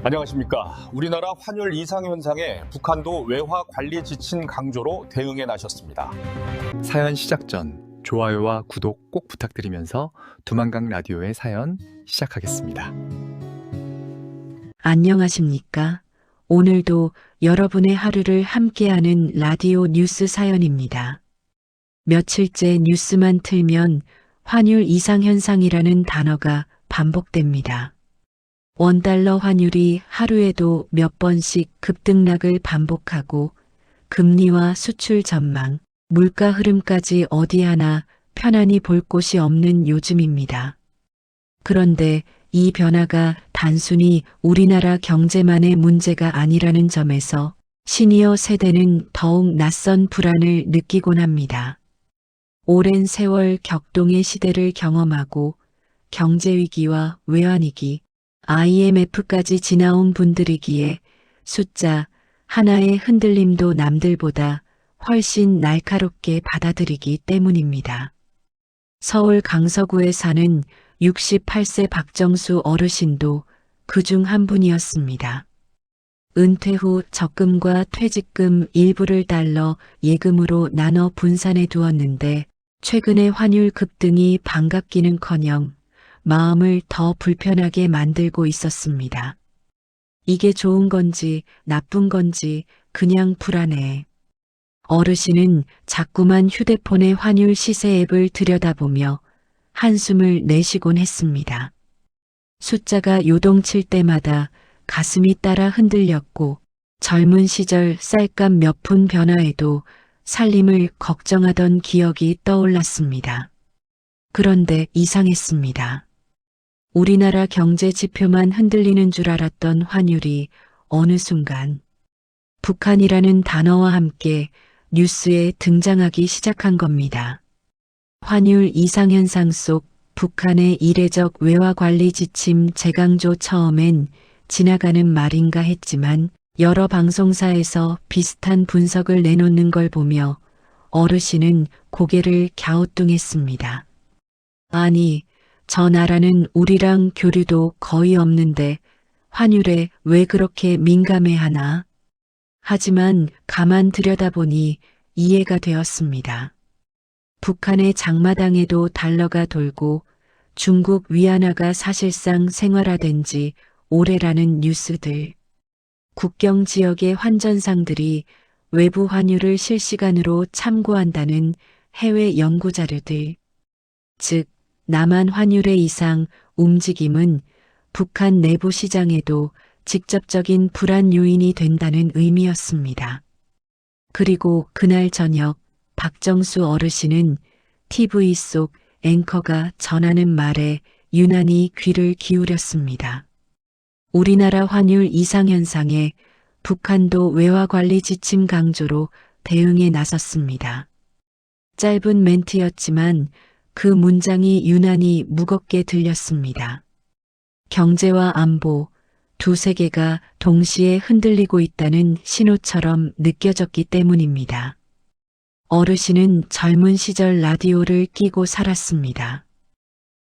안녕하십니까. 우리나라 환율 이상 현상에 북한도 외화 관리 지침 강조로 대응에 나섰습니다. 사연 시작 전 좋아요와 구독 꼭 부탁드리면서 두만강 라디오의 사연 시작하겠습니다. 안녕하십니까. 오늘도 여러분의 하루를 함께하는 라디오 뉴스 사연입니다. 며칠째 뉴스만 틀면 환율 이상 현상이라는 단어가 반복됩니다. 원달러 환율이 하루에도 몇 번씩 급등락을 반복하고 금리와 수출 전망, 물가 흐름까지 어디 하나 편안히 볼 곳이 없는 요즘입니다. 그런데 이 변화가 단순히 우리나라 경제만의 문제가 아니라는 점에서 시니어 세대는 더욱 낯선 불안을 느끼곤 합니다. 오랜 세월 격동의 시대를 경험하고 경제위기와 외환위기, IMF까지 지나온 분들이기에 숫자 하나의 흔들림도 남들보다 훨씬 날카롭게 받아들이기 때문입니다. 서울 강서구에 사는 68세 박정수 어르신도 그중 한 분이었습니다. 은퇴 후 적금과 퇴직금 일부를 달러 예금으로 나눠 분산해 두었는데 최근의 환율 급등이 반갑기는커녕 마음을 더 불편하게 만들고 있었습니다. 이게 좋은 건지 나쁜 건지 그냥 불안해. 어르신은 자꾸만 휴대폰의 환율 시세 앱을 들여다보며 한숨을 내쉬곤 했습니다. 숫자가 요동칠 때마다 가슴이 따라 흔들렸고 젊은 시절 쌀값 몇 푼 변화에도 살림을 걱정하던 기억이 떠올랐습니다. 그런데 이상했습니다. 우리나라 경제 지표만 흔들리는 줄 알았던 환율이 어느 순간 북한이라는 단어와 함께 뉴스에 등장하기 시작한 겁니다. 환율 이상현상 속 북한의 이례적 외화관리 지침 재강조 처음엔 지나가는 말인가 했지만 여러 방송사에서 비슷한 분석을 내놓는 걸 보며 어르신은 고개를 갸우뚱했습니다. 아니, 저 나라는 우리랑 교류도 거의 없는데 환율에 왜 그렇게 민감해하나? 하지만 가만 들여다보니 이해가 되었습니다. 북한의 장마당에도 달러가 돌고 중국 위안화가 사실상 생활화된 지 오래라는 뉴스들. 국경 지역의 환전상들이 외부 환율을 실시간으로 참고한다는 해외 연구 자료들. 즉, 남한 환율의 이상 움직임은 북한 내부 시장에도 직접적인 불안 요인이 된다는 의미였습니다. 그리고 그날 저녁 박정수 어르신은 TV 속 앵커가 전하는 말에 유난히 귀를 기울였습니다. 우리나라 환율 이상 현상에 북한도 외화관리 지침 강조로 대응에 나섰습니다. 짧은 멘트였지만 그 문장이 유난히 무겁게 들렸습니다. 경제와 안보, 두 세계가 동시에 흔들리고 있다는 신호처럼 느껴졌기 때문입니다. 어르신은 젊은 시절 라디오를 끼고 살았습니다.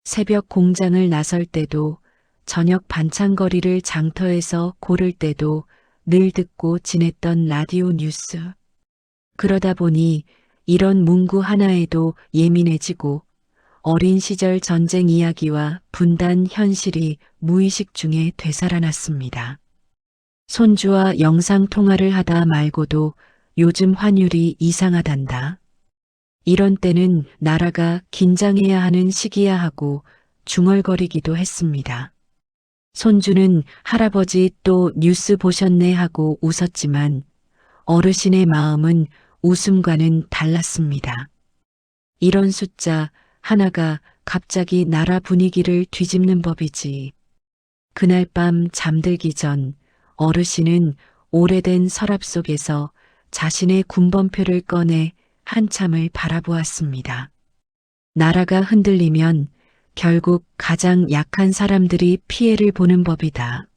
새벽 공장을 나설 때도 저녁 반찬거리를 장터에서 고를 때도 늘 듣고 지냈던 라디오 뉴스. 그러다 보니 이런 문구 하나에도 예민해지고 어린 시절 전쟁 이야기와 분단 현실이 무의식 중에 되살아났습니다. 손주와 영상통화를 하다 말고도 요즘 환율이 이상하단다. 이런 때는 나라가 긴장해야 하는 시기야 하고 중얼거리기도 했습니다. 손주는 할아버지 또 뉴스 보셨네 하고 웃었지만 어르신의 마음은 웃음과는 달랐습니다. 이런 숫자 하나가 갑자기 나라 분위기를 뒤집는 법이지. 그날 밤 잠들기 전 어르신은 오래된 서랍 속에서 자신의 군번표를 꺼내 한참을 바라보았습니다. 나라가 흔들리면 결국 가장 약한 사람들이 피해를 보는 법이다.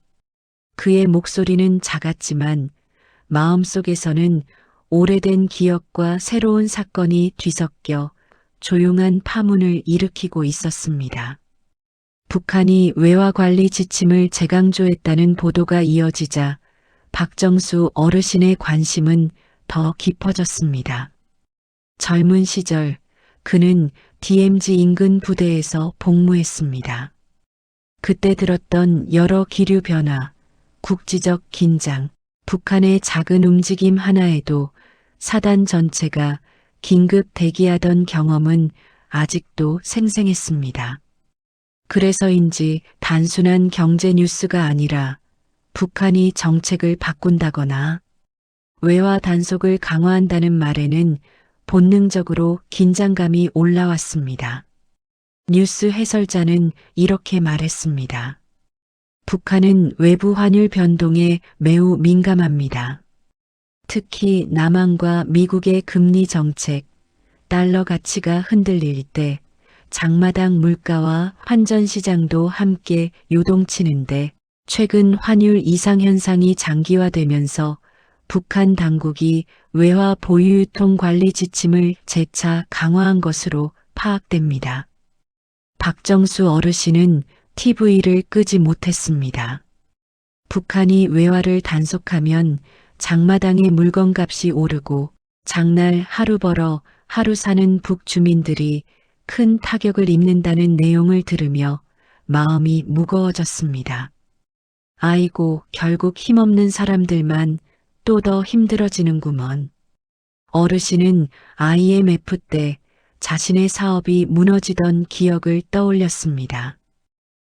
그의 목소리는 작았지만 마음속에서는 오래된 기억과 새로운 사건이 뒤섞여 조용한 파문을 일으키고 있었습니다. 북한이 외화 관리 지침을 재강조했다는 보도가 이어지자 박정수 어르신의 관심은 더 깊어졌습니다. 젊은 시절 그는 DMZ 인근 부대에서 복무했습니다. 그때 들었던 여러 기류 변화, 국지적 긴장, 북한의 작은 움직임 하나에도 사단 전체가 긴급 대기하던 경험은 아직도 생생했습니다. 그래서인지 단순한 경제 뉴스가 아니라 북한이 정책을 바꾼다거나 외화 단속을 강화한다는 말에는 본능적으로 긴장감이 올라왔습니다. 뉴스 해설자는 이렇게 말했습니다. 북한은 외부 환율 변동에 매우 민감합니다. 특히 남한과 미국의 금리 정책, 달러 가치가 흔들릴 때 장마당 물가와 환전 시장도 함께 요동치는데 최근 환율 이상 현상이 장기화되면서 북한 당국이 외화 보유 유통 관리 지침을 재차 강화한 것으로 파악됩니다. 박정수 어르신은 TV를 끄지 못했습니다. 북한이 외화를 단속하면 장마당의 물건값이 오르고 장날 하루 벌어 하루 사는 북주민들이 큰 타격을 입는다는 내용을 들으며 마음이 무거워졌습니다. 아이고, 결국 힘없는 사람들만 또 더 힘들어지는구먼. 어르신은 IMF 때 자신의 사업이 무너지던 기억을 떠올렸습니다.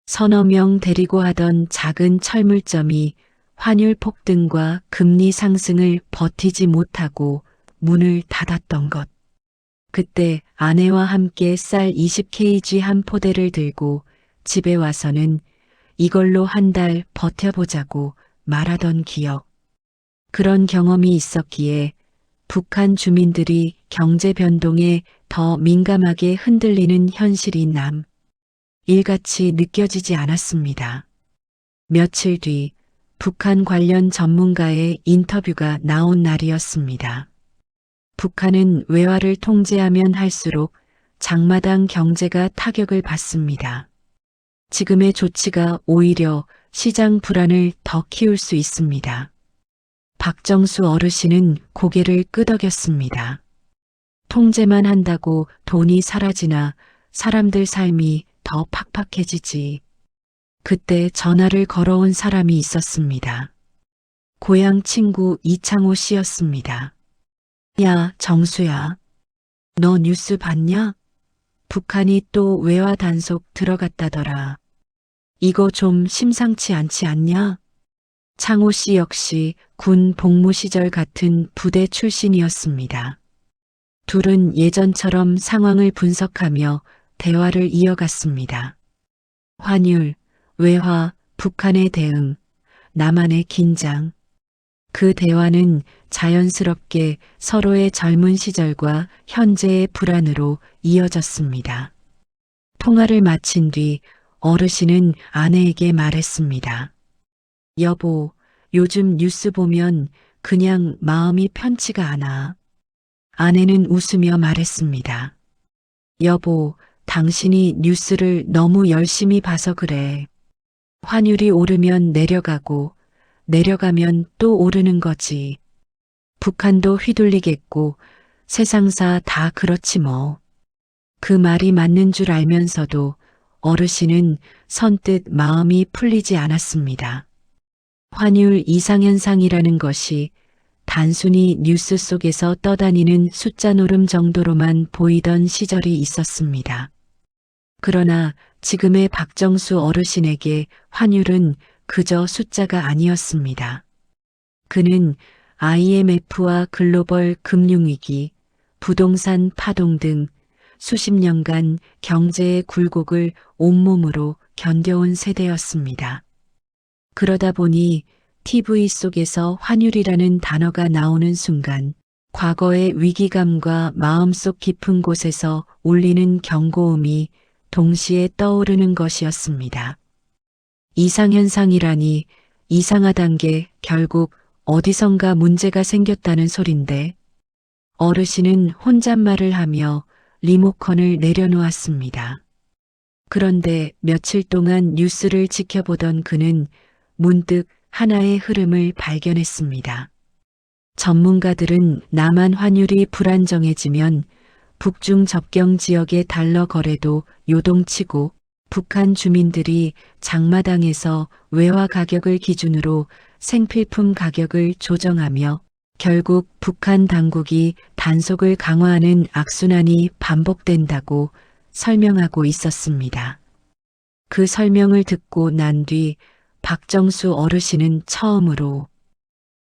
서너 명 데리고 하던 작은 철물점이 환율 폭등과 금리 상승을 버티지 못하고 문을 닫았던 것. 그때 아내와 함께 쌀 20kg 한 포대를 들고 집에 와서는 이걸로 한 달 버텨보자고 말하던 기억. 그런 경험이 있었기에 북한 주민들이 경제 변동에 더 민감하게 흔들리는 현실이 일같이 느껴지지 않았습니다. 며칠 뒤 북한 관련 전문가의 인터뷰가 나온 날이었습니다. 북한은 외화를 통제하면 할수록 장마당 경제가 타격을 받습니다. 지금의 조치가 오히려 시장 불안을 더 키울 수 있습니다. 박정수 어르신은 고개를 끄덕였습니다. 통제만 한다고 돈이 사라지나 사람들 삶이 더 팍팍해지지. 그때 전화를 걸어온 사람이 있었습니다. 고향 친구 이창호 씨였습니다. 야, 정수야. 너 뉴스 봤냐? 북한이 또 외화 단속 들어갔다더라. 이거 좀 심상치 않지 않냐? 창호 씨 역시 군 복무 시절 같은 부대 출신이었습니다. 둘은 예전처럼 상황을 분석하며 대화를 이어갔습니다. 환율, 외화, 북한의 대응, 남한의 긴장. 그 대화는 자연스럽게 서로의 젊은 시절과 현재의 불안으로 이어졌습니다. 통화를 마친 뒤 어르신은 아내에게 말했습니다. 여보, 요즘 뉴스 보면 그냥 마음이 편치가 않아. 아내는 웃으며 말했습니다. 여보, 당신이 뉴스를 너무 열심히 봐서 그래. 환율이 오르면 내려가고 내려가면 또 오르는 거지. 북한도 휘둘리겠고 세상사 다 그렇지 뭐. 그 말이 맞는 줄 알면서도 어르신은 선뜻 마음이 풀리지 않았습니다. 환율 이상현상이라는 것이 단순히 뉴스 속에서 떠다니는 숫자 노름 정도로만 보이던 시절이 있었습니다. 그러나 지금의 박정수 어르신에게 환율은 그저 숫자가 아니었습니다. 그는 IMF와 글로벌 금융위기, 부동산 파동 등 수십 년간 경제의 굴곡을 온몸으로 견뎌온 세대였습니다. 그러다 보니 TV 속에서 환율이라는 단어가 나오는 순간 과거의 위기감과 마음속 깊은 곳에서 울리는 경고음이 동시에 떠오르는 것이었습니다. 이상현상이라니 이상하단 게 결국 어디선가 문제가 생겼다는 소린데 어르신은 혼잣말을 하며 리모컨을 내려놓았습니다. 그런데 며칠 동안 뉴스를 지켜보던 그는 문득 하나의 흐름을 발견했습니다. 전문가들은 남한 환율이 불안정해지면 북중 접경 지역의 달러 거래도 요동치고 북한 주민들이 장마당에서 외화 가격을 기준으로 생필품 가격을 조정하며 결국 북한 당국이 단속을 강화하는 악순환이 반복된다고 설명하고 있었습니다. 그 설명을 듣고 난 뒤 박정수 어르신은 처음으로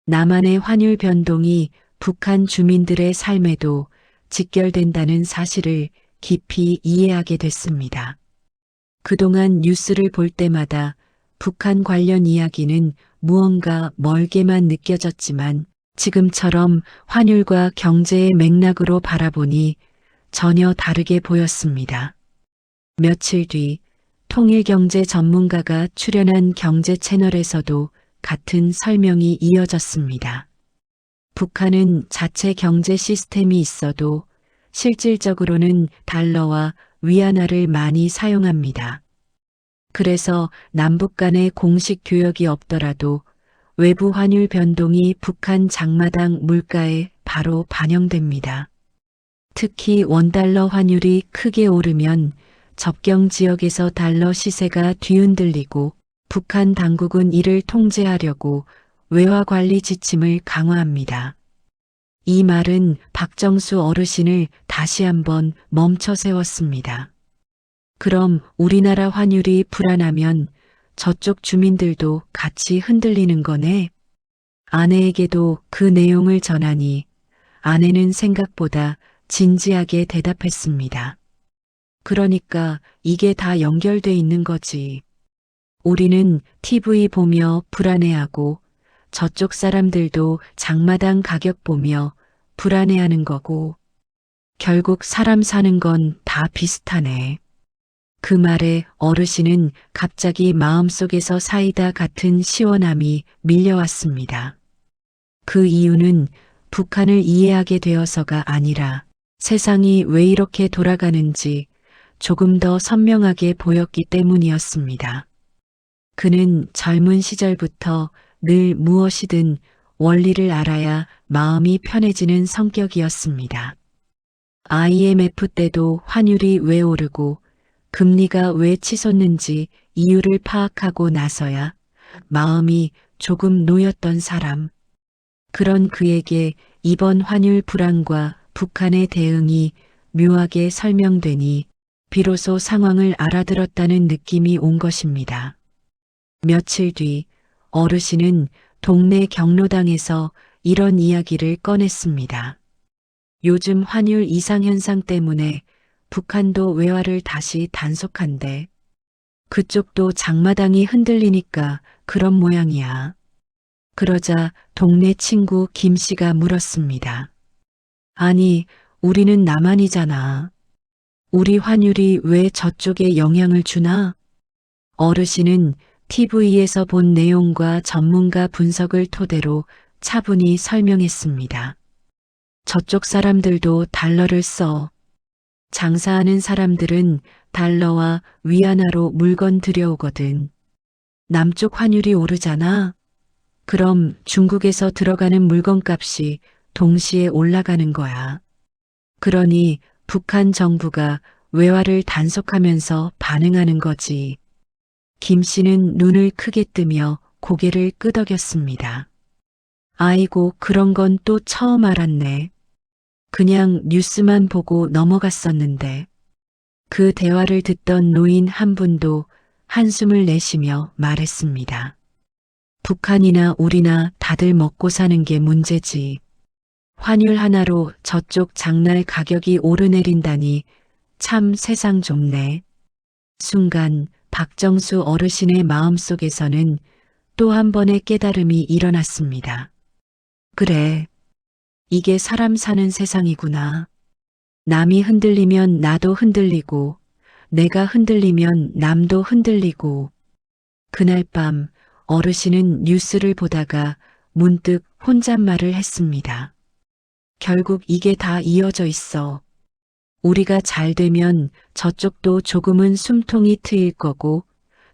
남한의 환율 변동이 북한 주민들의 삶에도 직결된다는 사실을 깊이 이해하게 됐습니다. 그동안 뉴스를 볼 때마다 북한 관련 이야기는 무언가 멀게만 느껴졌지만 지금처럼 환율과 경제의 맥락으로 바라보니 전혀 다르게 보였습니다. 며칠 뒤 통일경제 전문가가 출연한 경제 채널에서도 같은 설명이 이어졌습니다. 북한은 자체 경제 시스템이 있어도 실질적으로는 달러와 위안화를 많이 사용합니다. 그래서 남북 간의 공식 교역이 없더라도 외부 환율 변동이 북한 장마당 물가에 바로 반영됩니다. 특히 원달러 환율이 크게 오르면 접경 지역에서 달러 시세가 뒤흔들리고 북한 당국은 이를 통제하려고 외화 관리 지침을 강화합니다. 이 말은 박정수 어르신을 다시 한번 멈춰 세웠습니다. 그럼 우리나라 환율이 불안하면 저쪽 주민들도 같이 흔들리는 거네. 아내에게도 그 내용을 전하니 아내는 생각보다 진지하게 대답했습니다. 그러니까 이게 다 연결돼 있는 거지. 우리는 TV 보며 불안해하고 저쪽 사람들도 장마당 가격 보며 불안해하는 거고 결국 사람 사는 건 다 비슷하네. 그 말에 어르신은 갑자기 마음속에서 사이다 같은 시원함이 밀려왔습니다. 그 이유는 북한을 이해하게 되어서가 아니라 세상이 왜 이렇게 돌아가는지 조금 더 선명하게 보였기 때문이었습니다. 그는 젊은 시절부터 늘 무엇이든 원리를 알아야 마음이 편해지는 성격이었습니다. IMF 때도 환율이 왜 오르고 금리가 왜 치솟는지 이유를 파악하고 나서야 마음이 조금 놓였던 사람. 그런 그에게 이번 환율 불안과 북한의 대응이 묘하게 설명되니 비로소 상황을 알아들었다는 느낌이 온 것입니다. 며칠 뒤 어르신은 동네 경로당에서 이런 이야기를 꺼냈습니다. 요즘 환율 이상현상 때문에 북한도 외화를 다시 단속한대. 그쪽도 장마당이 흔들리니까 그런 모양이야. 그러자 동네 친구 김 씨가 물었습니다. 아니, 우리는 남한이잖아. 우리 환율이 왜 저쪽에 영향을 주나? 어르신은 TV에서 본 내용과 전문가 분석을 토대로 차분히 설명했습니다. 저쪽 사람들도 달러를 써. 장사하는 사람들은 달러와 위안화로 물건 들여오거든. 남쪽 환율이 오르잖아. 그럼 중국에서 들어가는 물건값이 동시에 올라가는 거야. 그러니 북한 정부가 외화를 단속하면서 반응하는 거지. 김 씨는 눈을 크게 뜨며 고개를 끄덕였습니다. 아이고, 그런 건 또 처음 알았네. 그냥 뉴스만 보고 넘어갔었는데. 그 대화를 듣던 노인 한 분도 한숨을 내쉬며 말했습니다. 북한이나 우리나 다들 먹고 사는 게 문제지. 환율 하나로 저쪽 장날 가격이 오르내린다니 참 세상 좁네. 순간 박정수 어르신의 마음속에서는 또 한 번의 깨달음이 일어났습니다. 그래, 이게 사람 사는 세상이구나. 남이 흔들리면 나도 흔들리고, 내가 흔들리면 남도 흔들리고. 그날 밤 어르신은 뉴스를 보다가 문득 혼잣말을 했습니다. 결국 이게 다 이어져 있어. 우리가 잘 되면 저쪽도 조금은 숨통이 트일 거고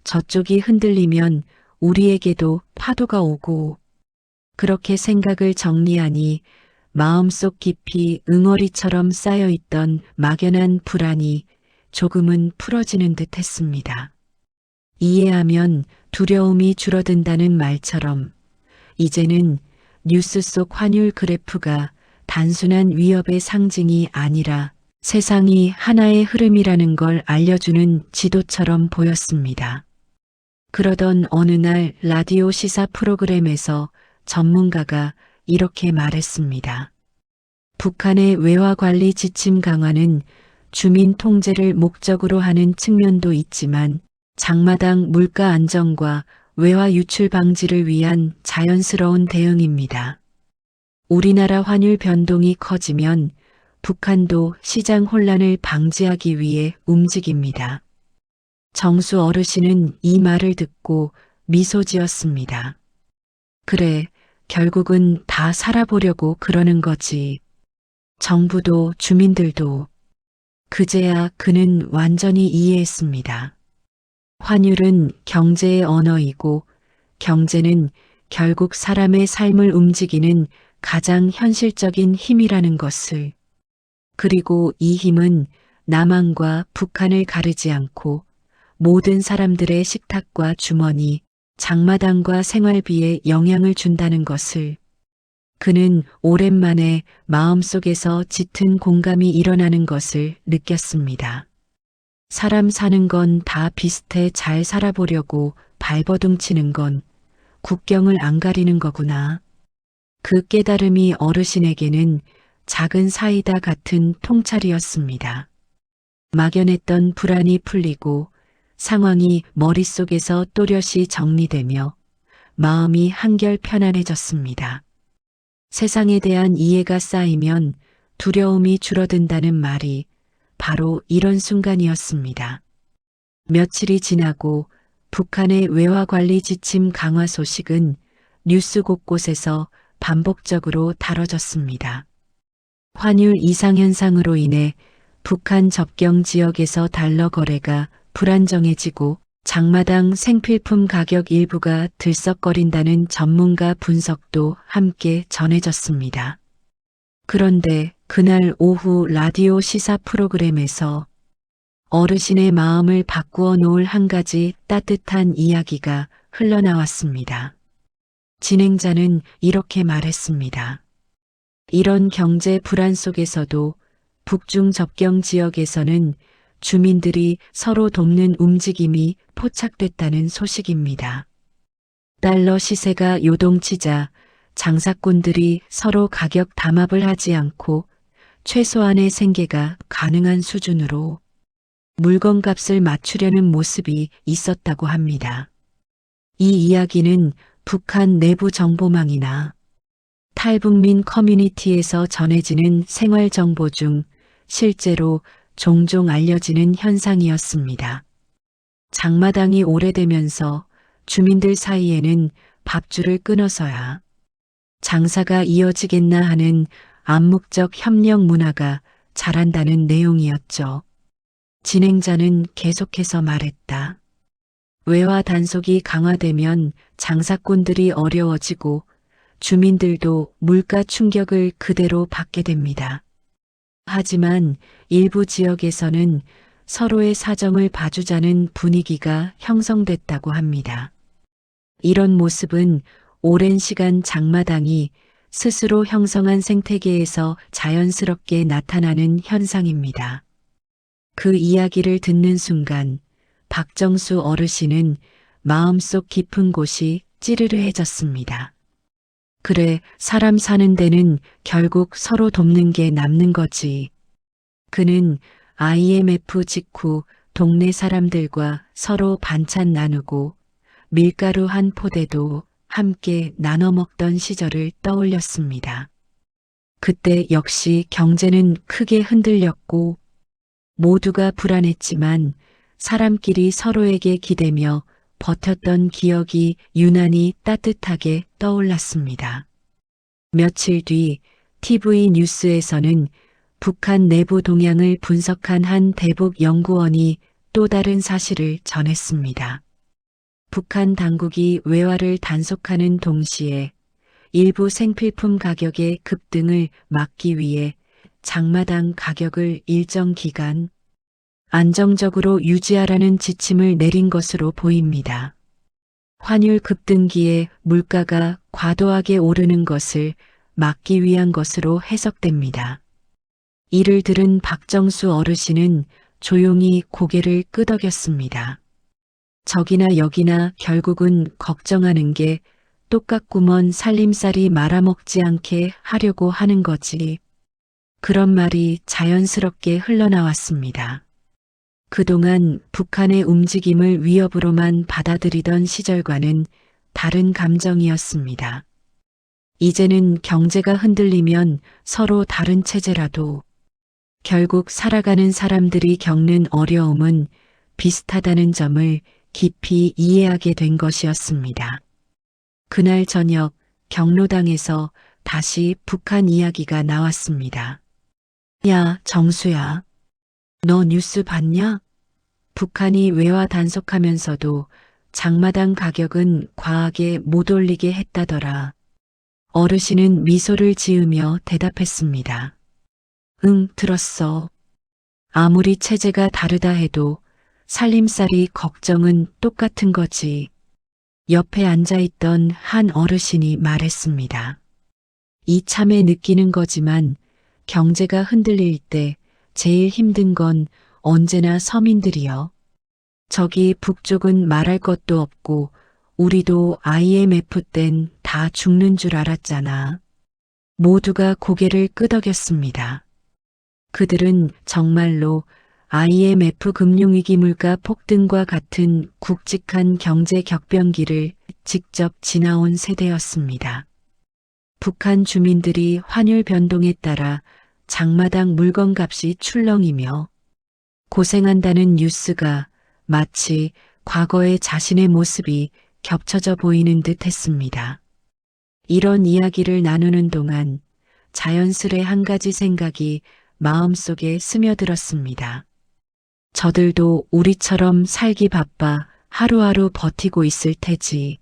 저쪽이 흔들리면 우리에게도 파도가 오고 그렇게 생각을 정리하니 마음속 깊이 응어리처럼 쌓여있던 막연한 불안이 조금은 풀어지는 듯 했습니다. 이해하면 두려움이 줄어든다는 말처럼 이제는 뉴스 속 환율 그래프가 단순한 위협의 상징이 아니라 세상이 하나의 흐름이라는 걸 알려주는 지도처럼 보였습니다. 그러던 어느 날 라디오 시사 프로그램에서 전문가가 이렇게 말했습니다. 북한의 외화 관리 지침 강화는 주민 통제를 목적으로 하는 측면도 있지만 장마당 물가 안정과 외화 유출 방지를 위한 자연스러운 대응입니다. 우리나라 환율 변동이 커지면 북한도 시장 혼란을 방지하기 위해 움직입니다. 정수 어르신은 이 말을 듣고 미소 지었습니다. 그래, 결국은 다 살아보려고 그러는 거지. 정부도 주민들도. 그제야 그는 완전히 이해했습니다. 환율은 경제의 언어이고 경제는 결국 사람의 삶을 움직이는 가장 현실적인 힘이라는 것을. 그리고 이 힘은 남한과 북한을 가르지 않고 모든 사람들의 식탁과 주머니, 장마당과 생활비에 영향을 준다는 것을. 그는 오랜만에 마음속에서 짙은 공감이 일어나는 것을 느꼈습니다. 사람 사는 건 다 비슷해 잘 살아보려고 발버둥치는 건 국경을 안 가리는 거구나. 그 깨달음이 어르신에게는 작은 사이다 같은 통찰이었습니다. 막연했던 불안이 풀리고 상황이 머릿속에서 또렷이 정리되며 마음이 한결 편안해졌습니다. 세상에 대한 이해가 쌓이면 두려움이 줄어든다는 말이 바로 이런 순간이었습니다. 며칠이 지나고 북한의 외화 관리 지침 강화 소식은 뉴스 곳곳에서 반복적으로 다뤄졌습니다. 환율 이상현상으로 인해 북한 접경 지역에서 달러 거래가 불안정해지고 장마당 생필품 가격 일부가 들썩거린다는 전문가 분석도 함께 전해졌습니다. 그런데 그날 오후 라디오 시사 프로그램에서 어르신의 마음을 바꾸어 놓을 한 가지 따뜻한 이야기가 흘러나왔습니다. 진행자는 이렇게 말했습니다. 이런 경제 불안 속에서도 북중 접경 지역에서는 주민들이 서로 돕는 움직임이 포착됐다는 소식입니다. 달러 시세가 요동치자 장사꾼들이 서로 가격 담합을 하지 않고 최소한의 생계가 가능한 수준으로 물건값을 맞추려는 모습이 있었다고 합니다. 이 이야기는 북한 내부 정보망이나 탈북민 커뮤니티에서 전해지는 생활 정보 중 실제로 종종 알려지는 현상이었습니다. 장마당이 오래되면서 주민들 사이에는 밥줄을 끊어서야 장사가 이어지겠나 하는 암묵적 협력 문화가 자란다는 내용이었죠. 진행자는 계속해서 말했다. 외화 단속이 강화되면 장사꾼들이 어려워지고 주민들도 물가 충격을 그대로 받게 됩니다. 하지만 일부 지역에서는 서로의 사정을 봐주자는 분위기가 형성됐다고 합니다. 이런 모습은 오랜 시간 장마당이 스스로 형성한 생태계에서 자연스럽게 나타나는 현상입니다. 그 이야기를 듣는 순간 박정수 어르신은 마음속 깊은 곳이 찌르르해졌습니다. 그래, 사람 사는 데는 결국 서로 돕는 게 남는 거지. 그는 IMF 직후 동네 사람들과 서로 반찬 나누고 밀가루 한 포대도 함께 나눠 먹던 시절을 떠올렸습니다. 그때 역시 경제는 크게 흔들렸고 모두가 불안했지만 사람끼리 서로에게 기대며 버텼던 기억이 유난히 따뜻하게 떠올랐습니다. 며칠 뒤 TV 뉴스에서는 북한 내부 동향을 분석한 한 대북 연구원이 또 다른 사실을 전했습니다. 북한 당국이 외화를 단속하는 동시에 일부 생필품 가격의 급등을 막기 위해 장마당 가격을 일정 기간 안정적으로 유지하라는 지침을 내린 것으로 보입니다. 환율 급등기에 물가가 과도하게 오르는 것을 막기 위한 것으로 해석됩니다. 이를 들은 박정수 어르신은 조용히 고개를 끄덕였습니다. 저기나 여기나 결국은 걱정하는 게 똑같구먼, 살림살이 말아먹지 않게 하려고 하는 거지. 그런 말이 자연스럽게 흘러나왔습니다. 그동안 북한의 움직임을 위협으로만 받아들이던 시절과는 다른 감정이었습니다. 이제는 경제가 흔들리면 서로 다른 체제라도 결국 살아가는 사람들이 겪는 어려움은 비슷하다는 점을 깊이 이해하게 된 것이었습니다. 그날 저녁 경로당에서 다시 북한 이야기가 나왔습니다. 야, 정수야. 너 뉴스 봤냐? 북한이 외화 단속하면서도 장마당 가격은 과하게 못 올리게 했다더라. 어르신은 미소를 지으며 대답했습니다. 응, 들었어. 아무리 체제가 다르다 해도 살림살이 걱정은 똑같은 거지. 옆에 앉아있던 한 어르신이 말했습니다. 이참에 느끼는 거지만 경제가 흔들릴 때 제일 힘든 건 언제나 서민들이여. 저기 북쪽은 말할 것도 없고 우리도 IMF 땐 다 죽는 줄 알았잖아. 모두가 고개를 끄덕였습니다. 그들은 정말로 IMF 금융위기 물가 폭등과 같은 굵직한 경제 격변기를 직접 지나온 세대였습니다. 북한 주민들이 환율 변동에 따라 장마당 물건값이 출렁이며 고생한다는 뉴스가 마치 과거의 자신의 모습이 겹쳐져 보이는 듯 했습니다. 이런 이야기를 나누는 동안 자연스레 한 가지 생각이 마음속에 스며들었습니다. 저들도 우리처럼 살기 바빠 하루하루 버티고 있을 테지.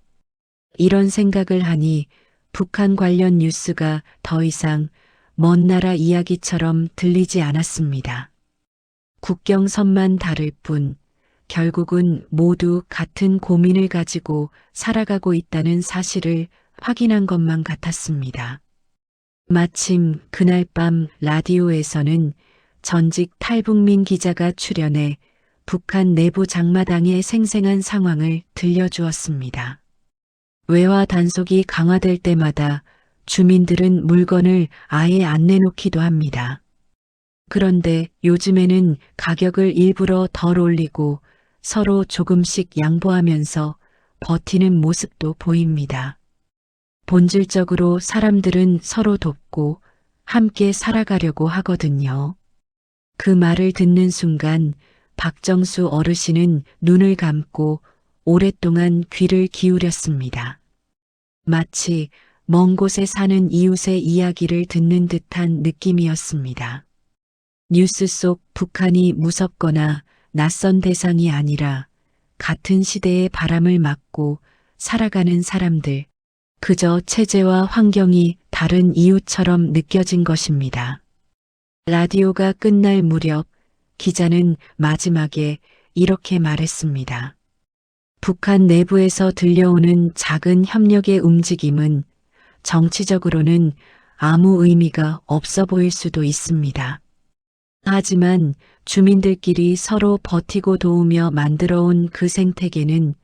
이런 생각을 하니 북한 관련 뉴스가 더 이상 먼 나라 이야기처럼 들리지 않았습니다. 국경선만 다를 뿐 결국은 모두 같은 고민을 가지고 살아가고 있다는 사실을 확인한 것만 같았습니다. 마침 그날 밤 라디오에서는 전직 탈북민 기자가 출연해 북한 내부 장마당의 생생한 상황을 들려주었습니다. 외화 단속이 강화될 때마다 주민들은 물건을 아예 안 내놓기도 합니다. 그런데 요즘에는 가격을 일부러 덜 올리고 서로 조금씩 양보하면서 버티는 모습도 보입니다. 본질적으로 사람들은 서로 돕고 함께 살아가려고 하거든요. 그 말을 듣는 순간 박정수 어르신은 눈을 감고 오랫동안 귀를 기울였습니다. 마치 먼 곳에 사는 이웃의 이야기를 듣는 듯한 느낌이었습니다. 뉴스 속 북한이 무섭거나 낯선 대상이 아니라 같은 시대의 바람을 맞고 살아가는 사람들, 그저 체제와 환경이 다른 이웃처럼 느껴진 것입니다. 라디오가 끝날 무렵 기자는 마지막에 이렇게 말했습니다. 북한 내부에서 들려오는 작은 협력의 움직임은 정치적으로는 아무 의미가 없어 보일 수도 있습니다. 하지만 주민들끼리 서로 버티고 도우며 만들어온 그 생태계는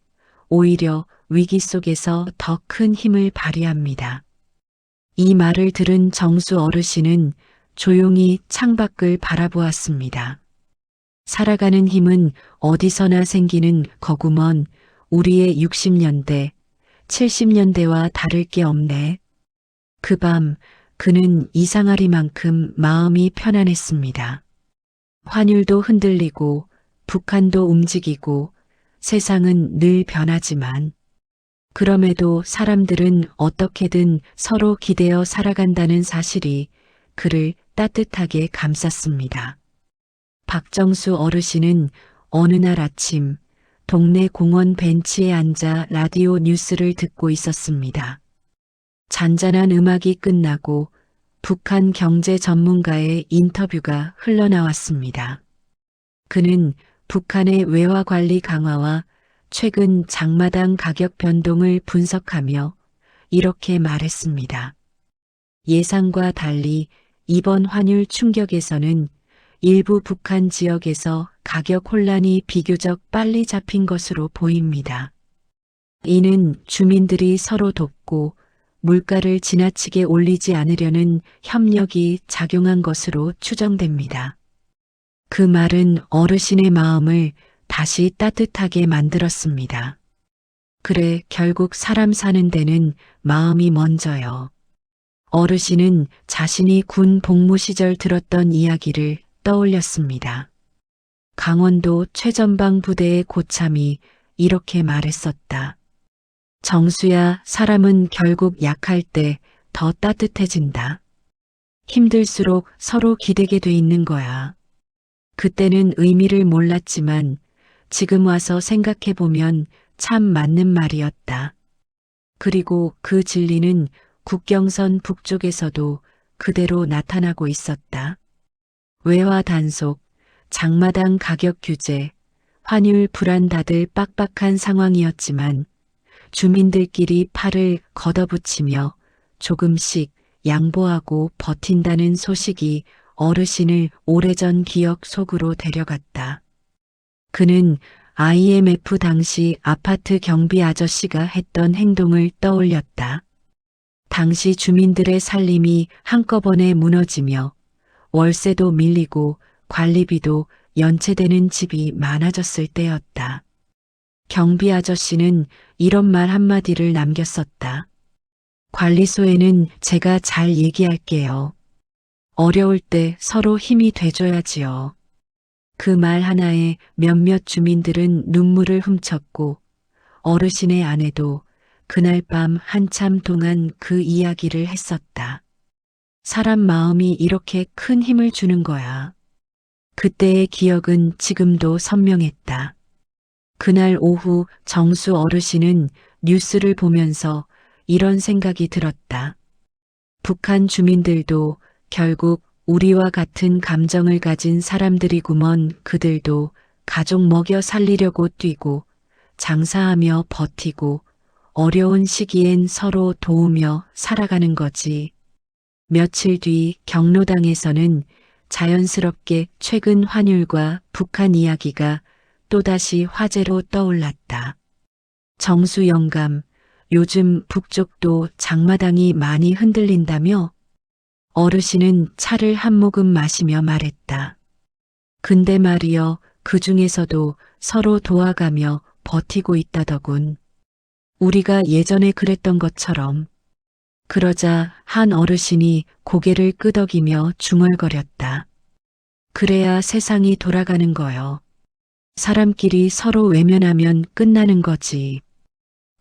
오히려 위기 속에서 더 큰 힘을 발휘합니다. 이 말을 들은 정수 어르신은 조용히 창밖을 바라보았습니다. 살아가는 힘은 어디서나 생기는 거구먼. 우리의 60년대, 70년대와 다를 게 없네. 그 밤 그는 이상하리만큼 마음이 편안했습니다. 환율도 흔들리고 북한도 움직이고 세상은 늘 변하지만 그럼에도 사람들은 어떻게든 서로 기대어 살아간다는 사실이 그를 따뜻하게 감쌌습니다. 박정수 어르신은 어느 날 아침 동네 공원 벤치에 앉아 라디오 뉴스를 듣고 있었습니다. 잔잔한 음악이 끝나고 북한 경제 전문가의 인터뷰가 흘러나왔습니다. 그는 북한의 외화 관리 강화와 최근 장마당 가격 변동을 분석하며 이렇게 말했습니다. 예상과 달리 이번 환율 충격에서는 일부 북한 지역에서 가격 혼란이 비교적 빨리 잡힌 것으로 보입니다. 이는 주민들이 서로 돕고 물가를 지나치게 올리지 않으려는 협력이 작용한 것으로 추정됩니다. 그 말은 어르신의 마음을 다시 따뜻하게 만들었습니다. 그래, 결국 사람 사는 데는 마음이 먼저요. 어르신은 자신이 군 복무 시절 들었던 이야기를 떠올렸습니다. 강원도 최전방 부대의 고참이 이렇게 말했었다. 정수야, 사람은 결국 약할 때 더 따뜻해진다. 힘들수록 서로 기대게 돼 있는 거야. 그때는 의미를 몰랐지만 지금 와서 생각해보면 참 맞는 말이었다. 그리고 그 진리는 국경선 북쪽에서도 그대로 나타나고 있었다. 외화 단속, 장마당 가격 규제, 환율 불안 다들 빡빡한 상황이었지만 주민들끼리 팔을 걷어붙이며 조금씩 양보하고 버틴다는 소식이 어르신을 오래전 기억 속으로 데려갔다. 그는 IMF 당시 아파트 경비 아저씨가 했던 행동을 떠올렸다. 당시 주민들의 살림이 한꺼번에 무너지며 월세도 밀리고 관리비도 연체되는 집이 많아졌을 때였다. 경비 아저씨는 이런 말 한마디를 남겼었다. 관리소에는 제가 잘 얘기할게요. 어려울 때 서로 힘이 돼줘야지요. 그 말 하나에 몇몇 주민들은 눈물을 훔쳤고 어르신의 아내도 그날 밤 한참 동안 그 이야기를 했었다. 사람 마음이 이렇게 큰 힘을 주는 거야. 그때의 기억은 지금도 선명했다. 그날 오후 정수 어르신은 뉴스를 보면서 이런 생각이 들었다. 북한 주민들도 결국 우리와 같은 감정을 가진 사람들이구먼. 그들도 가족 먹여 살리려고 뛰고 장사하며 버티고 어려운 시기엔 서로 도우며 살아가는 거지. 며칠 뒤 경로당에서는 자연스럽게 최근 환율과 북한 이야기가 또다시 화제로 떠올랐다. 정수 영감, 요즘 북쪽도 장마당이 많이 흔들린다며? 어르신은 차를 한 모금 마시며 말했다. 근데 말이여, 그 중에서도 서로 도와가며 버티고 있다더군. 우리가 예전에 그랬던 것처럼. 그러자 한 어르신이 고개를 끄덕이며 중얼거렸다. 그래야 세상이 돌아가는 거요. 사람끼리 서로 외면하면 끝나는 거지.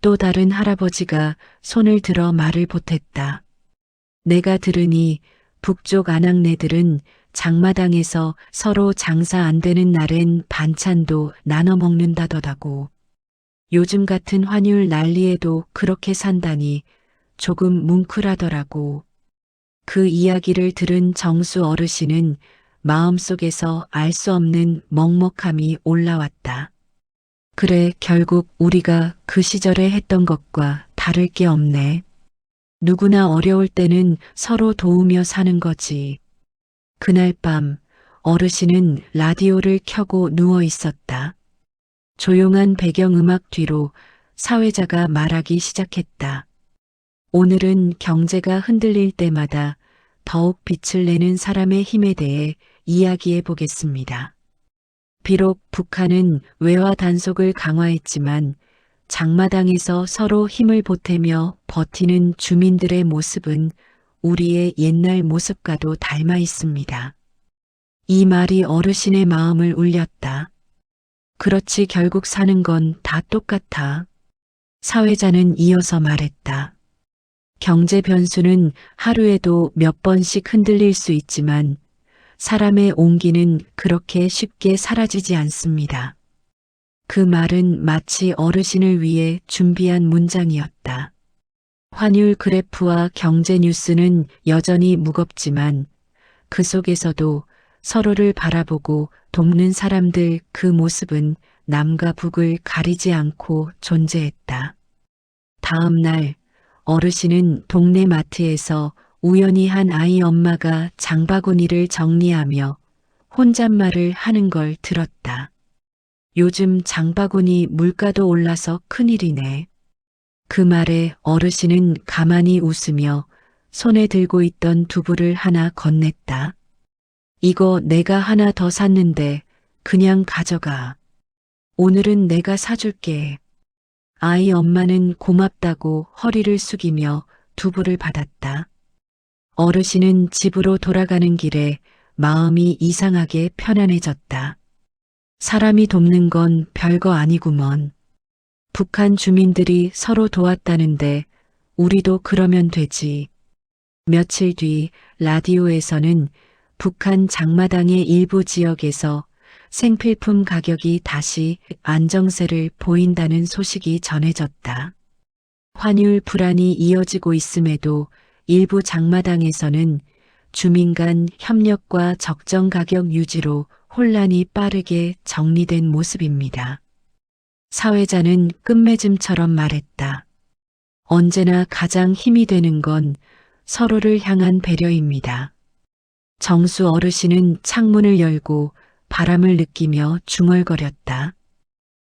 또 다른 할아버지가 손을 들어 말을 보탰다. 내가 들으니 북쪽 아낙네들은 장마당에서 서로 장사 안 되는 날엔 반찬도 나눠 먹는다더다고. 요즘 같은 환율 난리에도 그렇게 산다니 조금 뭉클하더라고. 그 이야기를 들은 정수 어르신은 마음속에서 알 수 없는 먹먹함이 올라왔다. 그래, 결국 우리가 그 시절에 했던 것과 다를 게 없네. 누구나 어려울 때는 서로 도우며 사는 거지. 그날 밤 어르신은 라디오를 켜고 누워 있었다. 조용한 배경음악 뒤로 사회자가 말하기 시작했다. 오늘은 경제가 흔들릴 때마다 더욱 빛을 내는 사람의 힘에 대해 이야기해 보겠습니다. 비록 북한은 외화 단속을 강화했지만 장마당에서 서로 힘을 보태며 버티는 주민들의 모습은 우리의 옛날 모습과도 닮아 있습니다. 이 말이 어르신의 마음을 울렸다. 그렇지, 결국 사는 건 다 똑같아. 사회자는 이어서 말했다. 경제 변수는 하루에도 몇 번씩 흔들릴 수 있지만 사람의 온기는 그렇게 쉽게 사라지지 않습니다. 그 말은 마치 어르신을 위해 준비한 문장이었다. 환율 그래프와 경제 뉴스는 여전히 무겁지만 그 속에서도 서로를 바라보고 돕는 사람들 그 모습은 남과 북을 가리지 않고 존재했다. 다음 날 어르신은 동네 마트에서 우연히 한 아이 엄마가 장바구니를 정리하며 혼잣말을 하는 걸 들었다. 요즘 장바구니 물가도 올라서 큰일이네. 그 말에 어르신은 가만히 웃으며 손에 들고 있던 두부를 하나 건넸다. 이거 내가 하나 더 샀는데 그냥 가져가. 오늘은 내가 사줄게. 아이 엄마는 고맙다고 허리를 숙이며 두부를 받았다. 어르신은 집으로 돌아가는 길에 마음이 이상하게 편안해졌다. 사람이 돕는 건 별거 아니구먼. 북한 주민들이 서로 도왔다는데 우리도 그러면 되지. 며칠 뒤 라디오에서는 북한 장마당의 일부 지역에서 생필품 가격이 다시 안정세를 보인다는 소식이 전해졌다. 환율 불안이 이어지고 있음에도 일부 장마당에서는 주민 간 협력과 적정 가격 유지로 혼란이 빠르게 정리된 모습입니다. 사회자는 끝맺음처럼 말했다. 언제나 가장 힘이 되는 건 서로를 향한 배려입니다. 정수 어르신은 창문을 열고 바람을 느끼며 중얼거렸다.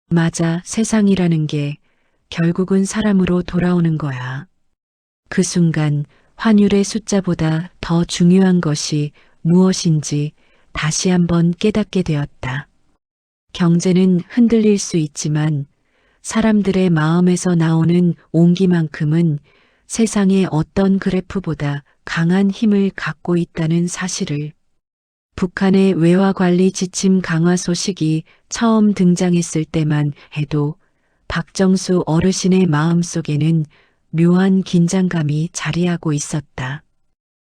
맞아, 세상이라는 게 결국은 사람으로 돌아오는 거야. 그 순간 환율의 숫자보다 더 중요한 것이 무엇인지 다시 한번 깨닫게 되었다. 경제는 흔들릴 수 있지만 사람들의 마음에서 나오는 온기만큼은 세상의 어떤 그래프보다 강한 힘을 갖고 있다는 사실을 북한의 외화관리 지침 강화 소식이 처음 등장했을 때만 해도 박정수 어르신의 마음속에는 묘한 긴장감이 자리하고 있었다.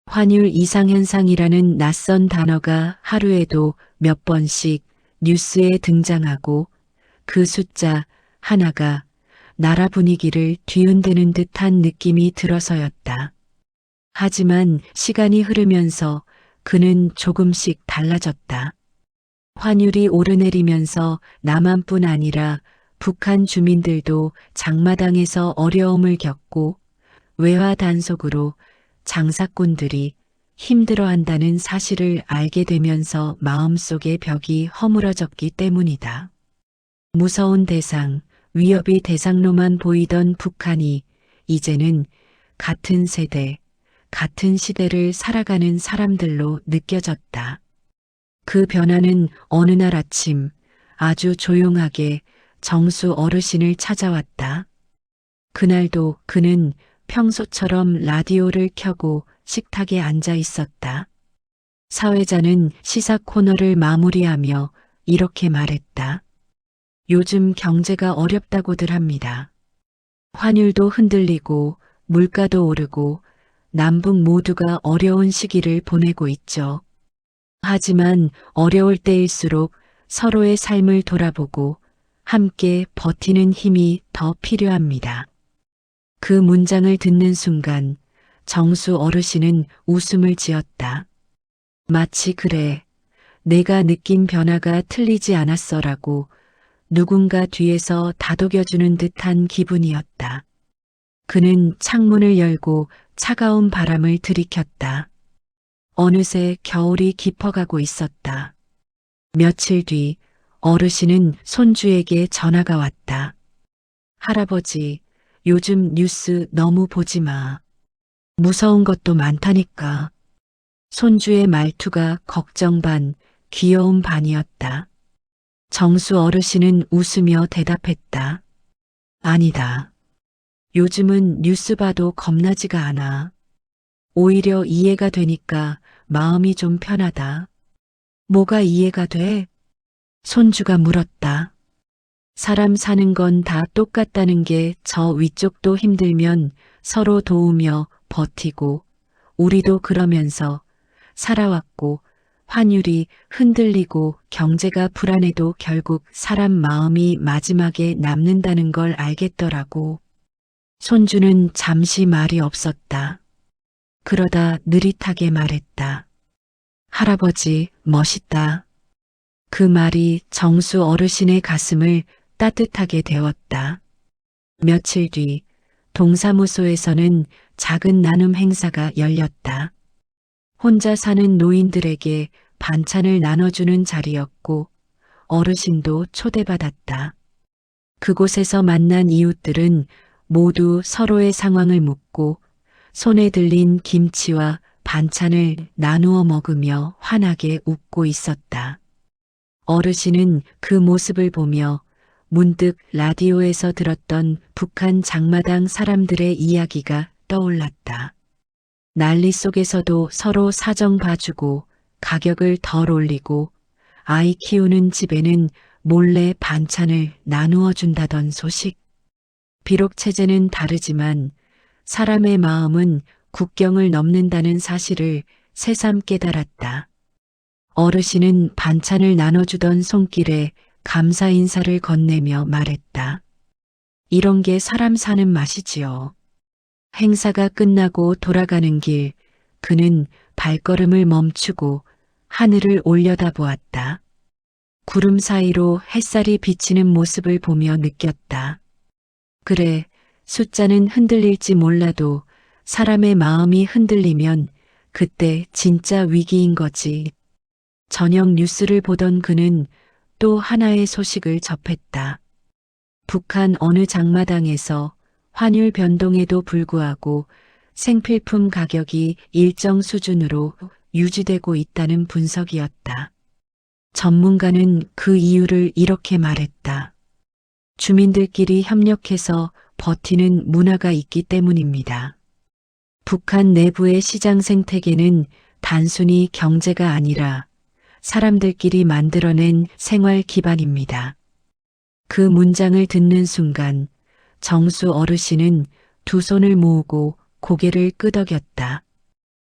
환율 이상현상이라는 낯선 단어가 하루에도 몇 번씩 뉴스에 등장하고 그 숫자 하나가 나라 분위기를 뒤흔드는 듯한 느낌이 들어서였다. 하지만 시간이 흐르면서 그는 조금씩 달라졌다. 환율이 오르내리면서 남한뿐 아니라 북한 주민들도 장마당에서 어려움을 겪고 외화 단속으로 장사꾼들이 힘들어한다는 사실을 알게 되면서 마음속의 벽이 허물어졌기 때문이다. 무서운 대상, 위협이 대상로만 보이던 북한이 이제는 같은 세대, 같은 시대를 살아가는 사람들로 느껴졌다. 그 변화는 어느 날 아침 아주 조용하게 정수 어르신을 찾아왔다. 그날도 그는 평소처럼 라디오를 켜고 식탁에 앉아 있었다. 사회자는 시사 코너를 마무리하며 이렇게 말했다. 요즘 경제가 어렵다고들 합니다. 환율도 흔들리고 물가도 오르고 남북 모두가 어려운 시기를 보내고 있죠. 하지만 어려울 때일수록 서로의 삶을 돌아보고 함께 버티는 힘이 더 필요합니다. 그 문장을 듣는 순간 정수 어르신은 웃음을 지었다. 마치 그래, 내가 느낀 변화가 틀리지 않았어라고 누군가 뒤에서 다독여주는 듯한 기분이었다. 그는 창문을 열고 차가운 바람을 들이켰다. 어느새 겨울이 깊어가고 있었다. 며칠 뒤 어르신은 손주에게 전화가 왔다. 할아버지, 요즘 뉴스 너무 보지 마. 무서운 것도 많다니까. 손주의 말투가 걱정 반, 귀여움 반이었다. 정수 어르신은 웃으며 대답했다. 아니다. 요즘은 뉴스 봐도 겁나지가 않아. 오히려 이해가 되니까 마음이 좀 편하다. 뭐가 이해가 돼? 손주가 물었다. 사람 사는 건 다 똑같다는 게 저 위쪽도 힘들면 서로 도우며 버티고 우리도 그러면서 살아왔고 환율이 흔들리고 경제가 불안해도 결국 사람 마음이 마지막에 남는다는 걸 알겠더라고. 손주는 잠시 말이 없었다. 그러다 느릿하게 말했다. 할아버지, 멋있다. 그 말이 정수 어르신의 가슴을 따뜻하게 데웠다. 며칠 뒤 동사무소에서는 작은 나눔 행사가 열렸다. 혼자 사는 노인들에게 반찬을 나눠주는 자리였고 어르신도 초대받았다. 그곳에서 만난 이웃들은 모두 서로의 상황을 묻고 손에 들린 김치와 반찬을 나누어 먹으며 환하게 웃고 있었다. 어르신은 그 모습을 보며 문득 라디오에서 들었던 북한 장마당 사람들의 이야기가 떠올랐다. 난리 속에서도 서로 사정 봐주고 가격을 덜 올리고 아이 키우는 집에는 몰래 반찬을 나누어 준다던 소식. 비록 체제는 다르지만 사람의 마음은 국경을 넘는다는 사실을 새삼 깨달았다. 어르신은 반찬을 나눠주던 손길에 감사 인사를 건네며 말했다. 이런 게 사람 사는 맛이지요. 행사가 끝나고 돌아가는 길, 그는 발걸음을 멈추고 하늘을 올려다보았다. 구름 사이로 햇살이 비치는 모습을 보며 느꼈다. 그래, 숫자는 흔들릴지 몰라도 사람의 마음이 흔들리면 그때 진짜 위기인 거지. 저녁 뉴스를 보던 그는 또 하나의 소식을 접했다. 북한 어느 장마당에서 환율 변동에도 불구하고 생필품 가격이 일정 수준으로 유지되고 있다는 분석이었다. 전문가는 그 이유를 이렇게 말했다. 주민들끼리 협력해서 버티는 문화가 있기 때문입니다. 북한 내부의 시장 생태계는 단순히 경제가 아니라 사람들끼리 만들어낸 생활 기반입니다. 그 문장을 듣는 순간 정수 어르신은 두 손을 모으고 고개를 끄덕였다.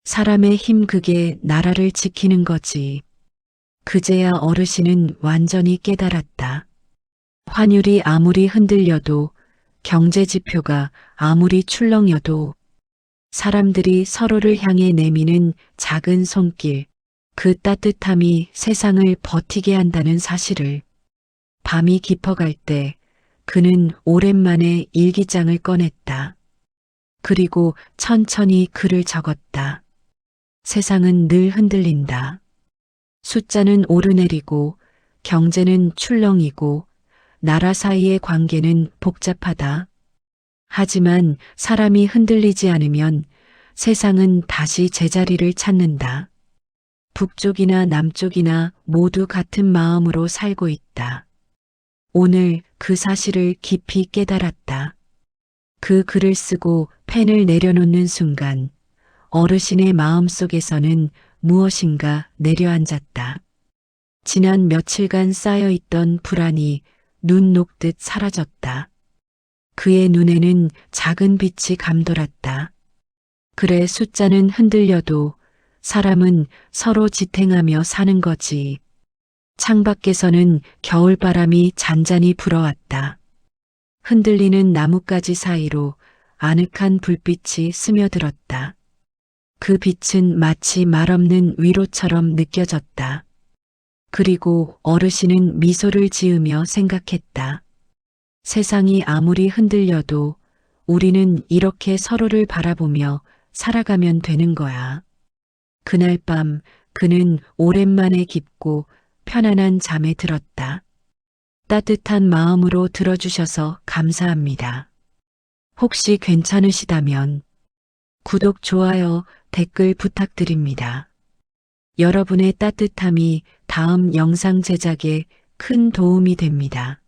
사람의 힘 그게 나라를 지키는 거지. 그제야 어르신은 완전히 깨달았다. 환율이 아무리 흔들려도 경제 지표가 아무리 출렁여도 사람들이 서로를 향해 내미는 작은 손길, 그 따뜻함이 세상을 버티게 한다는 사실을. 밤이 깊어갈 때 그는 오랜만에 일기장을 꺼냈다. 그리고 천천히 글을 적었다. 세상은 늘 흔들린다. 숫자는 오르내리고 경제는 출렁이고 나라 사이의 관계는 복잡하다. 하지만 사람이 흔들리지 않으면 세상은 다시 제자리를 찾는다. 북쪽이나 남쪽이나 모두 같은 마음으로 살고 있다. 오늘 그 사실을 깊이 깨달았다. 그 글을 쓰고 펜을 내려놓는 순간 어르신의 마음속에서는 무엇인가 내려앉았다. 지난 며칠간 쌓여있던 불안이 눈 녹듯 사라졌다. 그의 눈에는 작은 빛이 감돌았다. 그래, 숫자는 흔들려도 사람은 서로 지탱하며 사는 거지. 창밖에서는 겨울바람이 잔잔히 불어왔다. 흔들리는 나뭇가지 사이로 아늑한 불빛이 스며들었다. 그 빛은 마치 말없는 위로처럼 느껴졌다. 그리고 어르신은 미소를 지으며 생각했다. 세상이 아무리 흔들려도 우리는 이렇게 서로를 바라보며 살아가면 되는 거야. 그날 밤 그는 오랜만에 깊고 편안한 잠에 들었다. 따뜻한 마음으로 들어주셔서 감사합니다. 혹시 괜찮으시다면 구독, 좋아요, 댓글 부탁드립니다. 여러분의 따뜻함이 다음 영상 제작에 큰 도움이 됩니다.